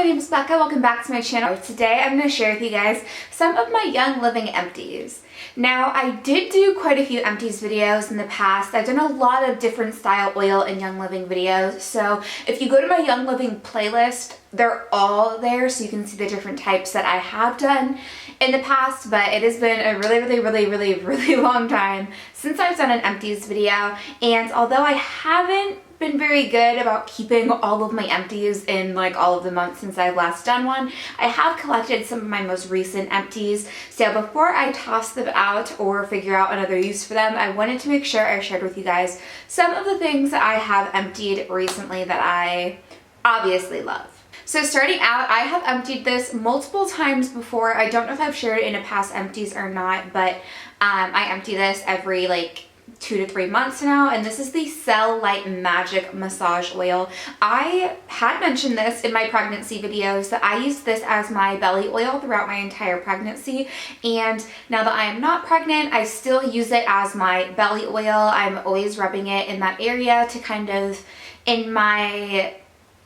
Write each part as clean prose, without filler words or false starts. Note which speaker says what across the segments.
Speaker 1: my name is Becca. Welcome back to my channel. Today I'm going to share with you guys some of my Young Living empties. Now, I did do quite a few empties videos in the past. I've done a lot of different style oil and Young Living videos. So if you go to my Young Living playlist, they're all there so you can see the different types that I have done in the past. But it has been a really long time since I've done an empties video. And although I haven't been very good about keeping all of my empties in like all of the months since I've last done one, I have collected some of my most recent empties. So before I toss them out or figure out another use for them, I wanted to make sure I shared with you guys some of the things that I have emptied recently that I obviously love. So starting out, I have emptied this multiple times before. I don't know if I've shared it in a past empties or not, but I empty this every like 2 to 3 months now, and this is the Cell Light Magic Massage Oil. I had mentioned this in my pregnancy videos that I used this as my belly oil throughout my entire pregnancy, and now that I am not pregnant, I still use it as my belly oil. I'm always rubbing it in that area to kind of, in my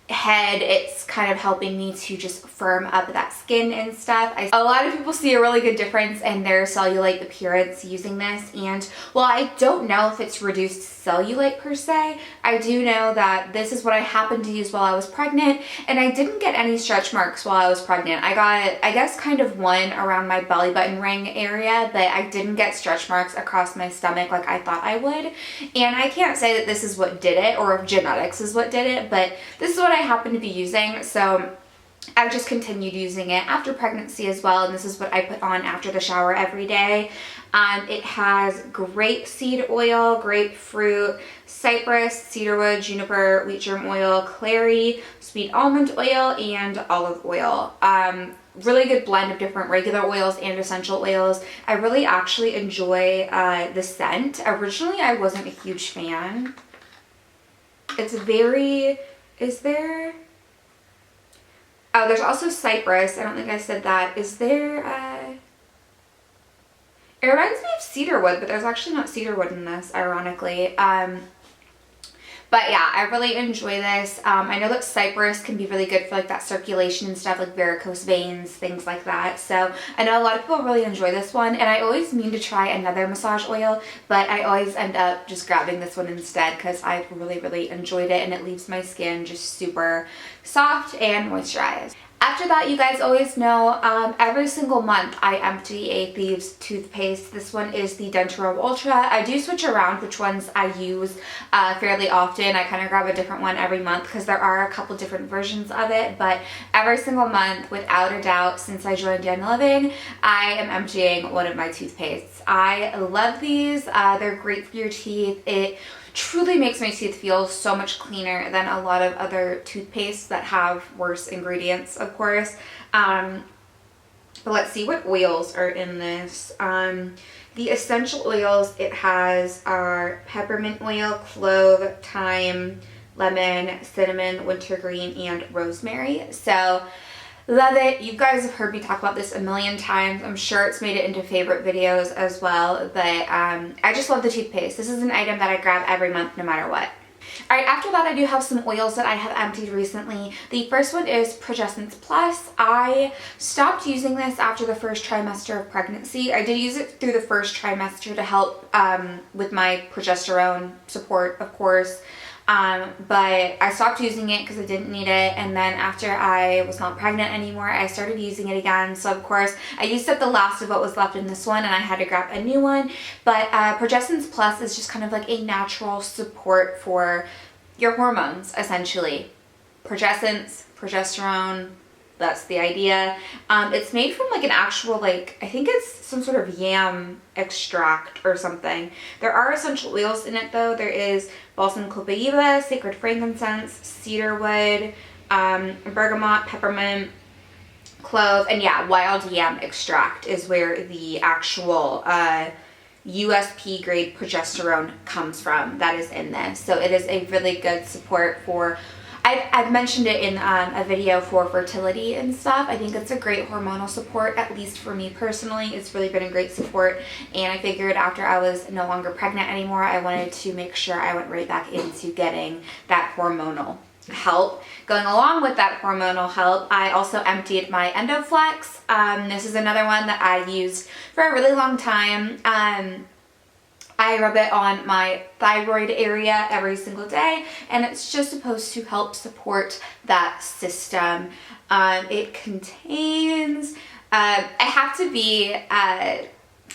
Speaker 1: head, it's kind of helping me to just firm up that skin and stuff. A lot of people see a really good difference in their cellulite appearance using this, and while I don't know if it's reduced cellulite per se, I do know that this is what I happened to use while I was pregnant, and I didn't get any stretch marks while I was pregnant. I got, I guess, kind of one around my belly button ring area, but I didn't get stretch marks across my stomach like I thought I would. And I can't say that this is what did it or if genetics is what did it, but this is what I happen to be using. So I've just continued using it after pregnancy as well, and this is what I put on after the shower every day. It has grape seed oil, grapefruit, cypress, cedarwood, juniper, wheat germ oil, clary, sweet almond oil, and olive oil. Really good blend of different regular oils and essential oils. I really actually enjoy the scent. Originally, I wasn't a huge fan. It's very... Is there... Oh, there's also cypress. I don't think I said that. Is there... It reminds me of cedarwood, but there's actually not cedarwood in this, ironically. But yeah, I really enjoy this. I know that cypress can be really good for like that circulation and stuff, like varicose veins, things like that. So I know a lot of people really enjoy this one, and I always mean to try another massage oil, but I always end up just grabbing this one instead because I've really enjoyed it, and it leaves my skin just super soft and moisturized. After that, you guys always know, every single month I empty a Thieves toothpaste. This one is the Dentaro Ultra. I do switch around which ones I use fairly often. I kind of grab a different one every month because there are a couple different versions of it, but every single month, without a doubt, since I joined Young Living, I am emptying one of my toothpastes. I love these. They're great for your teeth. It truly makes my teeth feel so much cleaner than a lot of other toothpastes that have worse ingredients, of course. But let's see what oils are in this. The essential oils it has are peppermint oil, clove, thyme, lemon, cinnamon, wintergreen, and rosemary. So love it. You guys have heard me talk about this a million times. I'm sure it's made it into favorite videos as well, but I just love the toothpaste. This is an item that I grab every month no matter what. Alright, after that I do have some oils that I have emptied recently. The first one is Progessence Plus. I stopped using this after the first trimester of pregnancy. I did use it through the first trimester to help with my progesterone support, of course. But I stopped using it because I didn't need it, and then after I was not pregnant anymore, I started using it again. So of course I used up the last of what was left in this one, and I had to grab a new one. But Progessence Plus is just kind of like a natural support for your hormones, essentially. Progessence, progesterone, that's the idea. It's made from like an actual, like, I think it's some sort of yam extract or something. There are essential oils in it though. There is balsam copaiba, sacred frankincense, cedarwood, bergamot, peppermint, clove, and yeah, wild yam extract is where the actual USP grade progesterone comes from that is in this. So it is a really good support for, I've mentioned it in a video for fertility and stuff. I think it's a great hormonal support, at least for me personally. It's really been a great support, and I figured after I was no longer pregnant anymore, I wanted to make sure I went right back into getting that hormonal help. Going along with that hormonal help, I also emptied my EndoFlex. This is another one that I used for a really long time. I rub it on my thyroid area every single day, and it's just supposed to help support that system. It contains, I have to be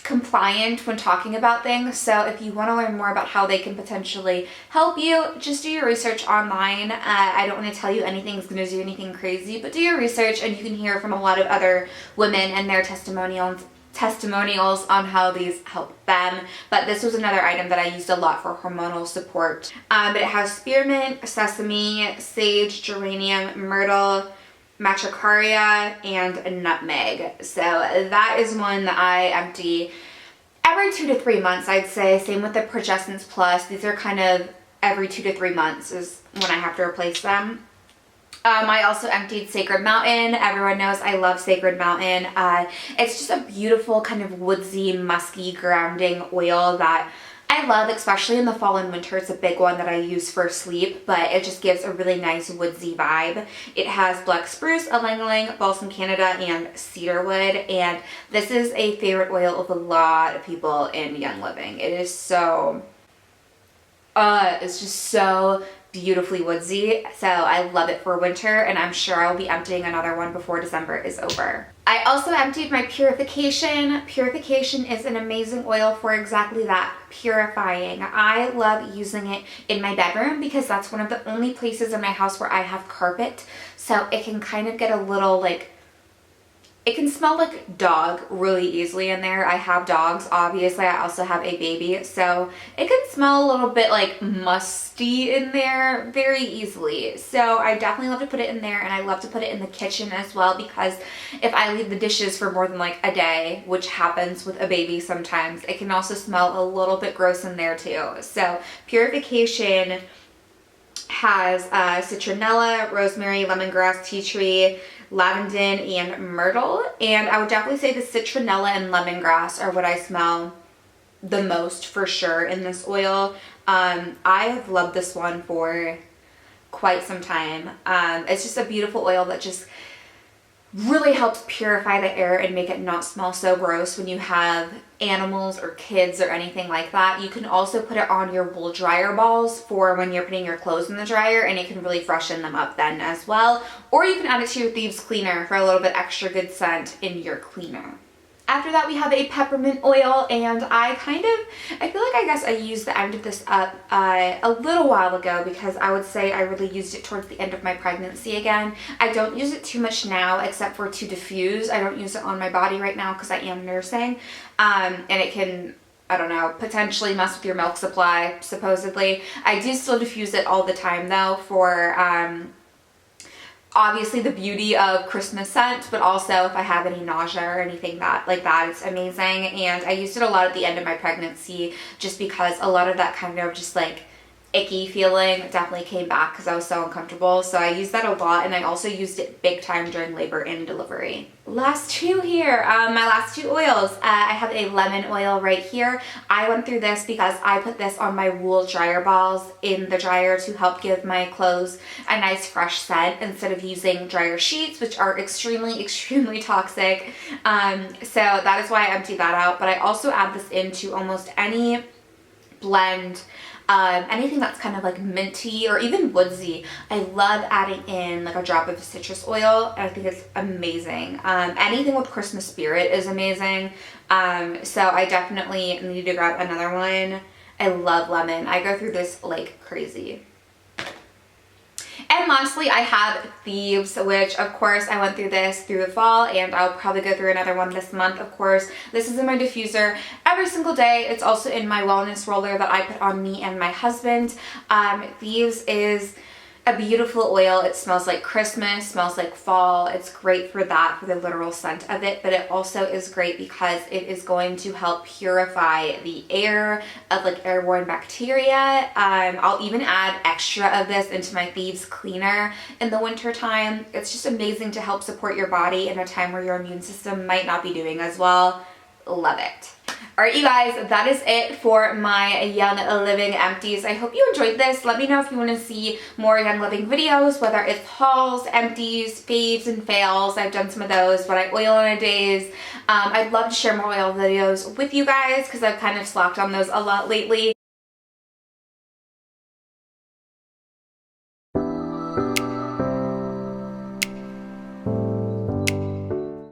Speaker 1: compliant when talking about things, so if you want to learn more about how they can potentially help you, just do your research online. I don't want to tell you anything's going to do anything crazy, but do your research and you can hear from a lot of other women and their testimonials on how these help them. But this was another item that I used a lot for hormonal support. But it has spearmint, sesame, sage, geranium, myrtle, matricaria, and nutmeg. So that is one that I empty every 2 to 3 months, I'd say. Same with the Progessence Plus. These are kind of every 2 to 3 months is when I have to replace them. I also emptied Sacred Mountain. Everyone knows I love Sacred Mountain. It's just a beautiful kind of woodsy, musky, grounding oil that I love, especially in the fall and winter. It's a big one that I use for sleep, but it just gives a really nice woodsy vibe. It has black spruce, ylang-ylang, balsam Canada, and cedarwood, and this is a favorite oil of a lot of people in Young Living. It is so, it's just so beautifully woodsy, so I love it for winter, and I'm sure I'll be emptying another one before December is over. I also emptied my Purification. Purification is an amazing oil for exactly that, purifying. I love using it in my bedroom because that's one of the only places in my house where I have carpet, so it can kind of get a little like, it can smell like dog really easily in there. I have dogs, obviously. I also have a baby, so it can smell a little bit like musty in there very easily. So I definitely love to put it in there, and I love to put it in the kitchen as well, because if I leave the dishes for more than like a day, which happens with a baby sometimes, it can also smell a little bit gross in there too. So Purification has citronella, rosemary, lemongrass, tea tree, lavender, and myrtle, and I would definitely say the citronella and lemongrass are what I smell the most for sure in this oil. I have loved this one for quite some time. It's just a beautiful oil that just really helps purify the air and make it not smell so gross when you have animals or kids or anything like that. You can also put it on your wool dryer balls for when you're putting your clothes in the dryer, and it can really freshen them up then as well. Or you can add it to your thieves cleaner for a little bit extra good scent in your cleaner. After that, we have a peppermint oil, and I feel like I guess I used the end of this up a little while ago, because I would say I really used it towards the end of my pregnancy again. I don't use it too much now except for to diffuse. I don't use it on my body right now because I am nursing, and it can, I don't know, potentially mess with your milk supply, supposedly. I do still diffuse it all the time though for obviously the beauty of Christmas scent, but also if I have any nausea or anything like that, it's amazing. And I used it a lot at the end of my pregnancy just because a lot of that kind of just like icky feeling definitely came back because I was so uncomfortable. So I used that a lot, and I also used it big time during labor and delivery. Last two here, my last two oils. I have a lemon oil right here. I went through this because I put this on my wool dryer balls in the dryer to help give my clothes a nice fresh scent instead of using dryer sheets, which are extremely toxic. So that is why I emptied that out. But I also add this into almost any blend, anything that's kind of like minty or even woodsy. I love adding in like a drop of citrus oil, and I think it's amazing. Anything with Christmas spirit is amazing. So I definitely need to grab another one. I love lemon. I go through this like crazy. And lastly, I have Thieves, which of course I went through this through the fall, and I'll probably go through another one this month, of course. This is in my diffuser every single day. It's also in my wellness roller that I put on me and my husband. Thieves is a beautiful oil. It smells like Christmas, smells like fall. It's great for that, for the literal scent of it, but it also is great because it is going to help purify the air of like airborne bacteria. I'll even add extra of this into my Thieves cleaner in the winter time. It's just amazing to help support your body in a time where your immune system might not be doing as well. love it. Alright you guys, that is it for my Young Living empties. I hope you enjoyed this. Let me know if you want to see more Young Living videos, whether it's hauls, empties, faves, and fails. I've done some of those, what I oil in a days. I'd love to share more oil videos with you guys because I've kind of slacked on those a lot lately.